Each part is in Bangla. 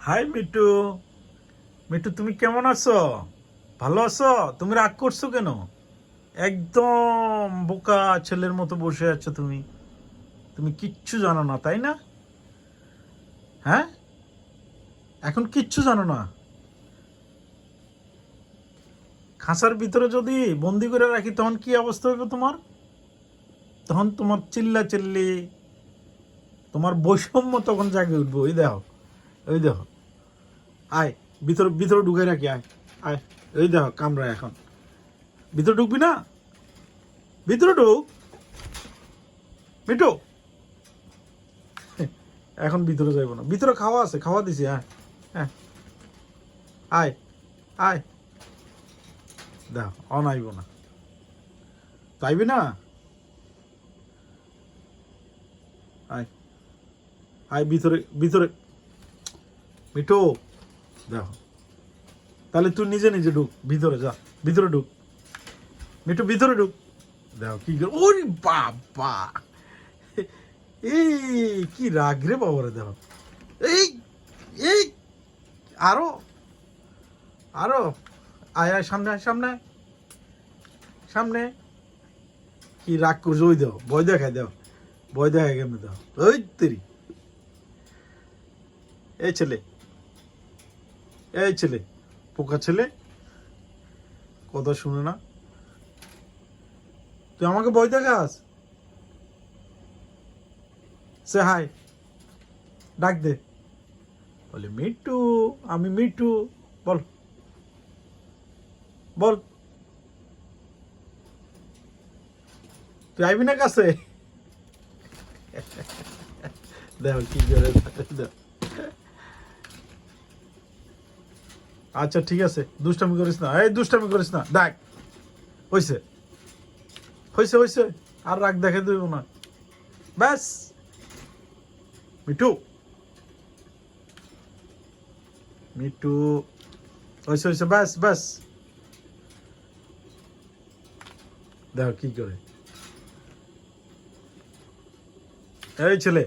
High me too. মিটু তুমি কেমন আছো? ভালো আছো? তুমি রাগ করছো কেন? একদম বোকা ছেলের মতো বসে আছো তুমি। তুমি কিচ্ছু জানো না তাই না? হ্যাঁ, এখন কিচ্ছু জানো না। খাঁচার ভিতরে যদি বন্দি করে রাখি তখন কি অবস্থা হবে তোমার? তখন তোমার চিল্লা চিল্লি, তোমার বৈষম্য তখন জাগে উঠবো। ওই দেখো, ওই দেখো, আয় ভিতরে ভিতরে ঢুকে রাখি, আয় আয়। ওই দেখো কামড়ায় এখন। ভিতরে ঢুকবি না? ভিতরে ঢুক মিটু। এখন ভিতরে যাইব না, ভিতরে খাওয়া আছে, খাওয়া দিছি। হ্যাঁ হ্যাঁ, আয় আয়। দেখ অন আইব না, তাইবি না? আয় আয় ভিতরে ভিতরে। মিঠু দেখো, তাহলে তুই নিজে নিজে ঢুক ভিতরে, যা ভিতরে ঢুক। মিঠু ভিতরে ঢুক। দেখো কি করে, ওরে বাবা, এই কি রাগ রে বাবা রে। দেখো এই এই, আরো আরো, আয় আয় সামনে, আয় সামনে, সামনে। কি রাগ করছো? ওই দাও ভয় দেখাই, দাও ভয় দেখাই কেমন, দাও ওই তেরি। এই ছেলে, এই ছেলে, পোকা ছেলে, কথা শুনে না। তুই আমাকে ভয় দেখাস? সে হাই, ডাক দে, বলে মিটু, আমি মিটু। বল বল, তুই আইবি না কাছে? দেখো কি করে। আচ্ছা ঠিক আছে, দুষ্টামি করিস না, এই দুষ্টামি করিস না। দেখ হইছে, হইছে হইছে, আর রাগ দেখে দেব না। ব্যাস মিঠু, মিঠু, হইছে হইছে, ব্যাস ব্যাস। দেখো কি করে, এই ছেলে।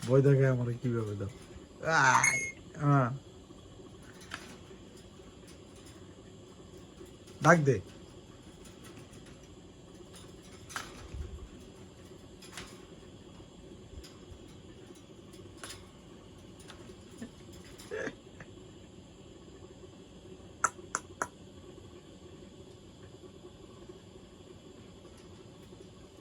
ভয় দেখে আমার কিভাবে, দাও আয়, হ্যাঁ ডাক দে।